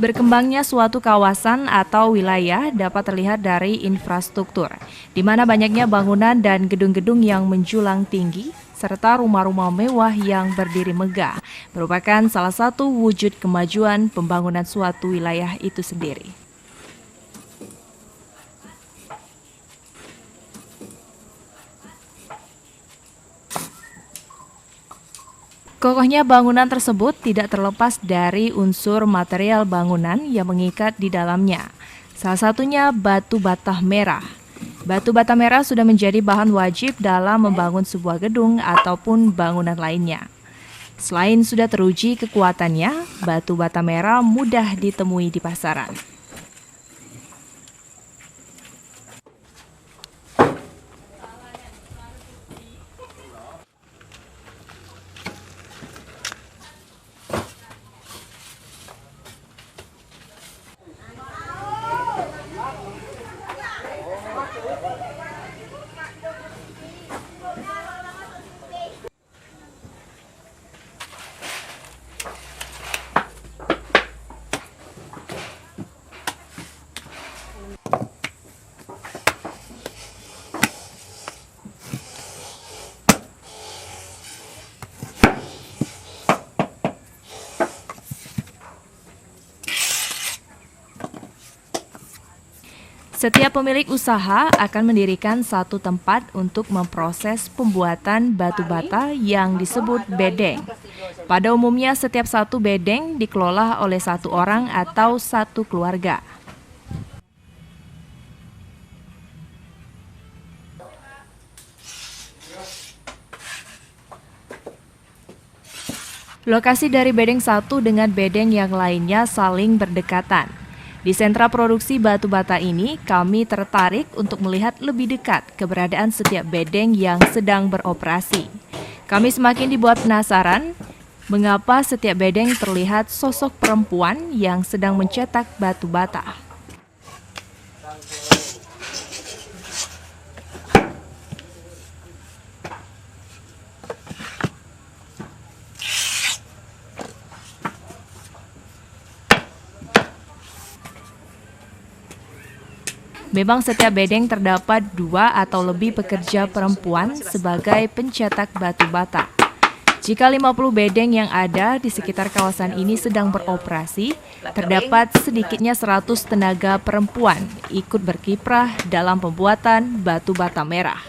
Berkembangnya suatu kawasan atau wilayah dapat terlihat dari infrastruktur, di mana banyaknya bangunan dan gedung-gedung yang menjulang tinggi, serta rumah-rumah mewah yang berdiri megah, merupakan salah satu wujud kemajuan pembangunan suatu wilayah itu sendiri. Kokohnya bangunan tersebut tidak terlepas dari unsur material bangunan yang mengikat di dalamnya. Salah satunya batu bata merah. Batu bata merah sudah menjadi bahan wajib dalam membangun sebuah gedung ataupun bangunan lainnya. Selain sudah teruji kekuatannya, batu bata merah mudah ditemui di pasaran. Setiap pemilik usaha akan mendirikan satu tempat untuk memproses pembuatan batu bata yang disebut bedeng. Pada umumnya setiap satu bedeng dikelola oleh satu orang atau satu keluarga. Lokasi dari bedeng satu dengan bedeng yang lainnya saling berdekatan. Di sentra produksi batu bata ini, kami tertarik untuk melihat lebih dekat keberadaan setiap bedeng yang sedang beroperasi. Kami semakin dibuat penasaran, mengapa setiap bedeng terlihat sosok perempuan yang sedang mencetak batu bata. Memang setiap bedeng terdapat 2 atau lebih pekerja perempuan sebagai pencetak batu bata. Jika 50 bedeng yang ada di sekitar kawasan ini sedang beroperasi, terdapat sedikitnya 100 tenaga perempuan ikut berkiprah dalam pembuatan batu bata merah.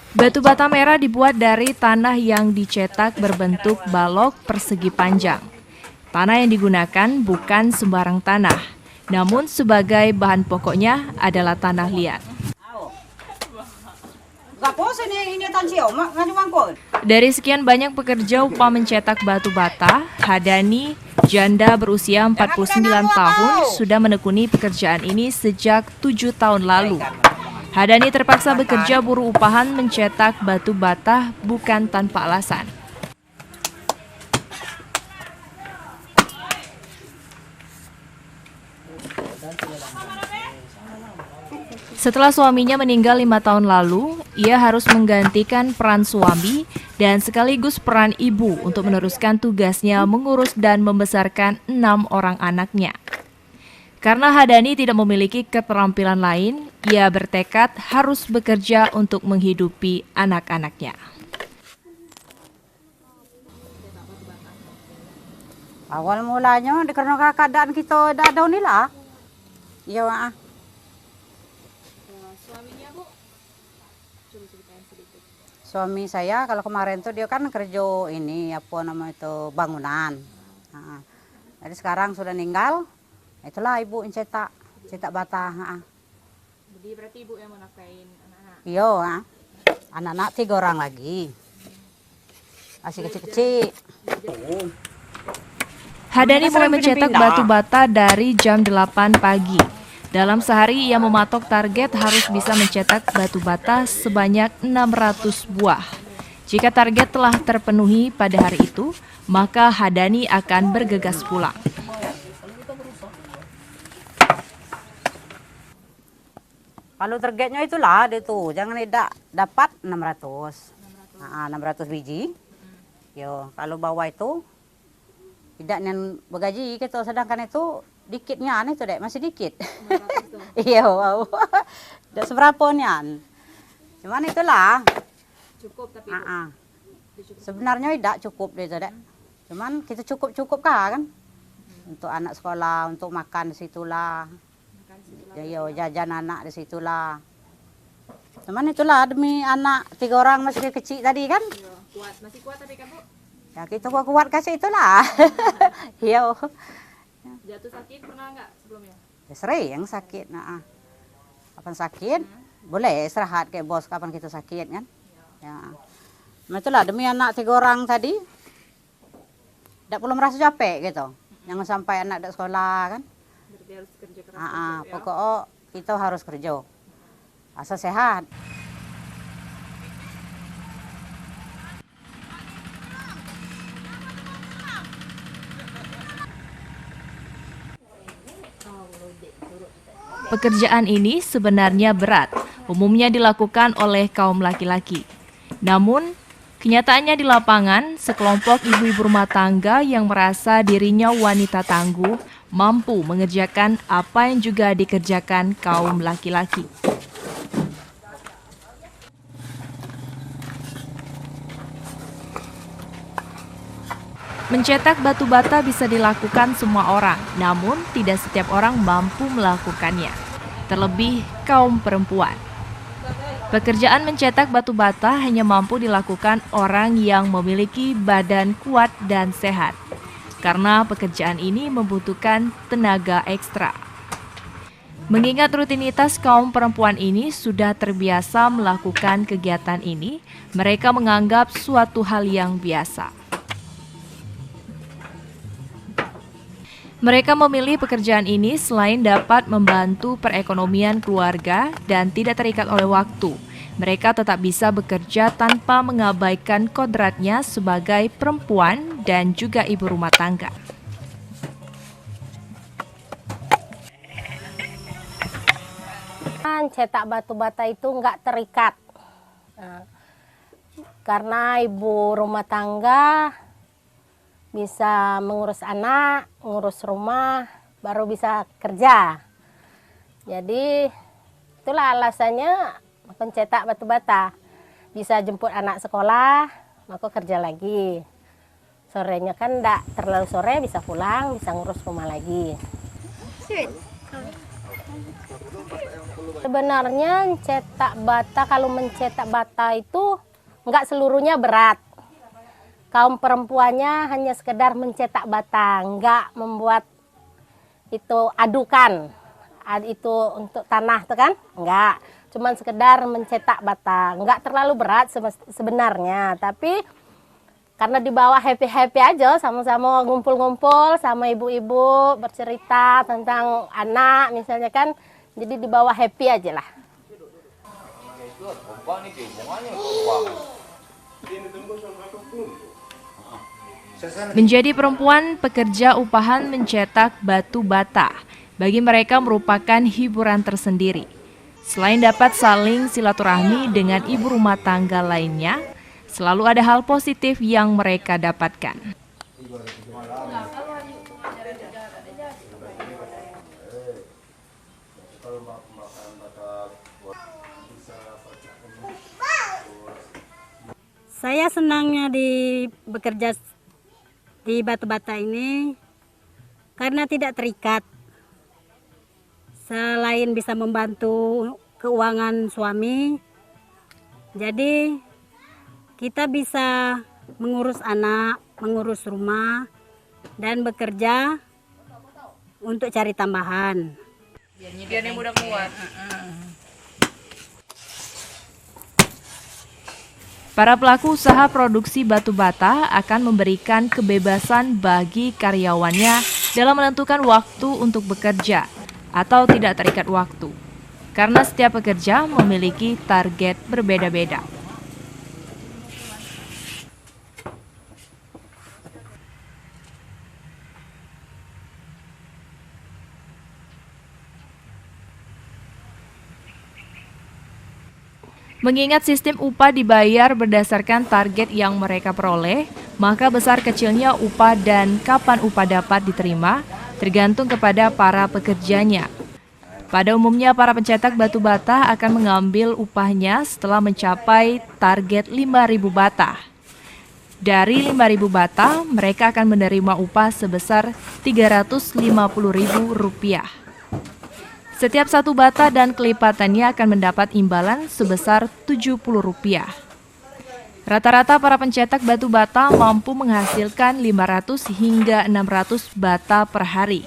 Batu bata merah dibuat dari tanah yang dicetak berbentuk balok persegi panjang. Tanah yang digunakan bukan sembarang tanah, namun sebagai bahan pokoknya adalah tanah liat. Dari sekian banyak pekerja upah mencetak batu bata, Hadani, janda berusia 49 tahun, sudah menekuni pekerjaan ini sejak 7 tahun lalu. Hadani terpaksa bekerja buruh upahan mencetak batu bata bukan tanpa alasan. Setelah suaminya meninggal 5 tahun lalu, ia harus menggantikan peran suami dan sekaligus peran ibu untuk meneruskan tugasnya mengurus dan membesarkan 6 orang anaknya. Karena Hadani tidak memiliki keterampilan lain, ia bertekad harus bekerja untuk menghidupi anak-anaknya. Awal mulanya karena keadaan kita ada inilah. Iya, Suaminya, Bu? Coba ceritain sedikit. Suami saya kalau kemarin tuh dia kan kerja ini apa nama itu bangunan. Nah, jadi sekarang sudah meninggal. Itulah ibu yang cetak bata. Jadi berarti ibu yang menafkahin anak-anak? Iya, anak-anak 3 orang lagi. Masih kecil-kecil. Hadani mulai mencetak batu bata dari jam 8 pagi. Dalam sehari ia mematok target harus bisa mencetak batu bata sebanyak 600 buah. Jika target telah terpenuhi pada hari itu, maka Hadani akan bergegas pulang. Kalau targetnya itulah dia tuh, jangan tidak dapat 600. 600 biji. Yo, kalau bawah itu tidak yang bergaji gitu, sedangkan itu dikitnya itu dek masih dikit. Iya, wow. Tidak seberapa nian. Cuman itulah. Cukup tapi Sebenarnya tidak cukup deh dek. Cuman kita cukup kah kan? Untuk anak sekolah, untuk makan di situlah. Ya, jajan anak di situlah. Cuman itulah demi anak 3 orang masih kecil tadi kan? masih kuat tapi kan Bu? Ya kita kuat kasih itulah. Iya. Jatuh sakit pernah nggak sebelumnya? Ya, sering sakit. Kapan sakit? Boleh istirahat kayak bos kapan kita sakit kan? Ya. Nah, itulah demi anak 3 orang tadi. Tidak perlu merasa capek gitu. Jangan sampai anak tidak sekolah kan? Berarti harus kerja keras. Pokoknya kita harus kerja. Asal sehat. Pekerjaan ini sebenarnya berat, umumnya dilakukan oleh kaum laki-laki. Namun, kenyataannya di lapangan, sekelompok ibu-ibu rumah tangga yang merasa dirinya wanita tangguh mampu mengerjakan apa yang juga dikerjakan kaum laki-laki. Mencetak batu bata bisa dilakukan semua orang, namun tidak setiap orang mampu melakukannya. Terlebih kaum perempuan. Pekerjaan mencetak batu bata hanya mampu dilakukan orang yang memiliki badan kuat dan sehat. Karena pekerjaan ini membutuhkan tenaga ekstra. Mengingat rutinitas kaum perempuan ini sudah terbiasa melakukan kegiatan ini, mereka menganggap suatu hal yang biasa. Mereka memilih pekerjaan ini selain dapat membantu perekonomian keluarga dan tidak terikat oleh waktu. Mereka tetap bisa bekerja tanpa mengabaikan kodratnya sebagai perempuan dan juga ibu rumah tangga. Cetak batu bata itu nggak terikat. Karena ibu rumah tangga bisa mengurus anak, ngurus rumah, baru bisa kerja. Jadi itulah alasannya pencetak batu bata. Bisa jemput anak sekolah, maka kerja lagi. Sorenya kan enggak terlalu sore, bisa pulang, bisa ngurus rumah lagi. Sebenarnya kalau mencetak bata itu enggak seluruhnya berat. Kaum perempuannya hanya sekedar mencetak bata, enggak membuat itu adukan. Itu untuk tanah tuh kan? Enggak, cuman sekedar mencetak bata. Enggak terlalu berat sebenarnya, tapi karena di bawah happy-happy aja, sama-sama ngumpul-ngumpul sama ibu-ibu bercerita tentang anak misalnya kan. Jadi di bawah happy aja lah. Menjadi perempuan pekerja upahan mencetak batu bata bagi mereka merupakan hiburan tersendiri. Selain dapat saling silaturahmi dengan ibu rumah tangga lainnya, selalu ada hal positif yang mereka dapatkan. Saya senangnya bekerja di batu bata ini karena tidak terikat. Selain bisa membantu keuangan suami, jadi kita bisa mengurus anak, mengurus rumah, dan bekerja untuk cari tambahan. Biar yang mudah keluar. Para pelaku usaha produksi batu bata akan memberikan kebebasan bagi karyawannya dalam menentukan waktu untuk bekerja atau tidak terikat waktu. Karena setiap pekerja memiliki target berbeda-beda. Mengingat sistem upah dibayar berdasarkan target yang mereka peroleh, maka besar kecilnya upah dan kapan upah dapat diterima tergantung kepada para pekerjanya. Pada umumnya para pencetak batu bata akan mengambil upahnya setelah mencapai target 5.000 bata. Dari 5.000 bata, mereka akan menerima upah sebesar Rp350.000. Setiap satu bata dan kelipatannya akan mendapat imbalan sebesar Rp70. Rata-rata para pencetak batu bata mampu menghasilkan 500 hingga 600 bata per hari,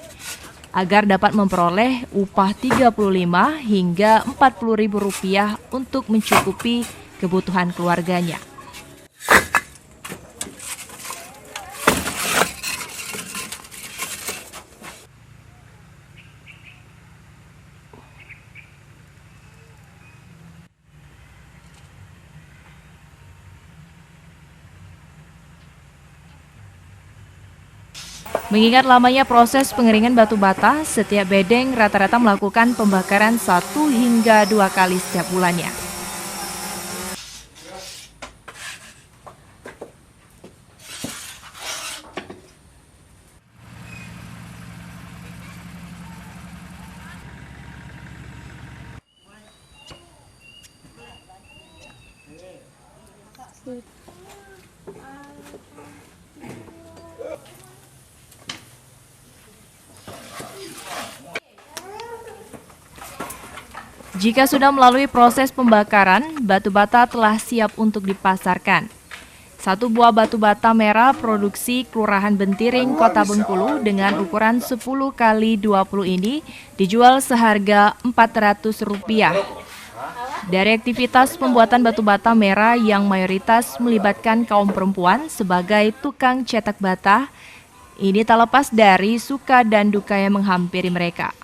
agar dapat memperoleh upah Rp35 hingga Rp40.000 untuk mencukupi kebutuhan keluarganya. Mengingat lamanya proses pengeringan batu bata, setiap bedeng rata-rata melakukan pembakaran 1 hingga 2 kali setiap bulannya. Jika sudah melalui proses pembakaran, batu bata telah siap untuk dipasarkan. Satu buah batu bata merah produksi Kelurahan Bentiring, Kota Bengkulu dengan ukuran 10 kali 20 ini dijual seharga Rp400. Dari aktivitas pembuatan batu bata merah yang mayoritas melibatkan kaum perempuan sebagai tukang cetak bata, ini tak lepas dari suka dan duka yang menghampiri mereka.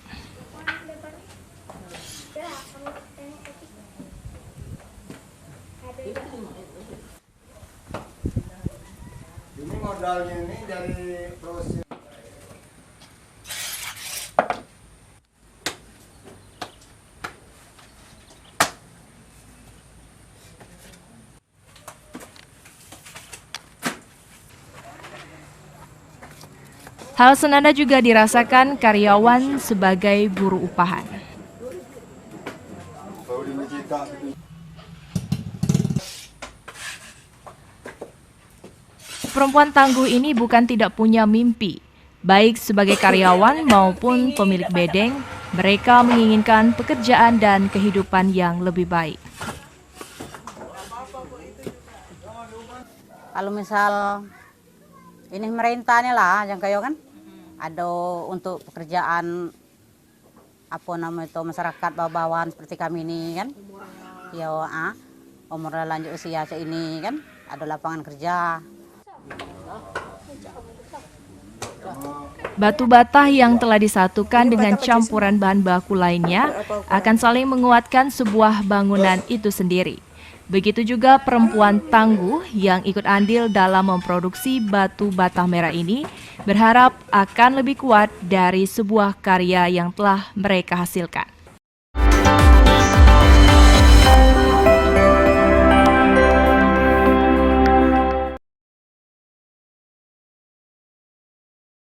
Ini modalnya ini dari proses. Hal senada juga dirasakan karyawan sebagai buruh upahan. Perempuan tangguh ini bukan tidak punya mimpi. Baik sebagai karyawan maupun pemilik bedeng, mereka menginginkan pekerjaan dan kehidupan yang lebih baik. Kalau misal ini merintahnya lah yang kayak kan, ada untuk pekerjaan apa namanya itu masyarakat bawah-bawahan seperti kami ini kan, ya umur lanjut usia ini kan, ada lapangan kerja. Batu bata yang telah disatukan dengan campuran bahan baku lainnya akan saling menguatkan sebuah bangunan itu sendiri. Begitu juga perempuan tangguh yang ikut andil dalam memproduksi batu bata merah ini berharap akan lebih kuat dari sebuah karya yang telah mereka hasilkan.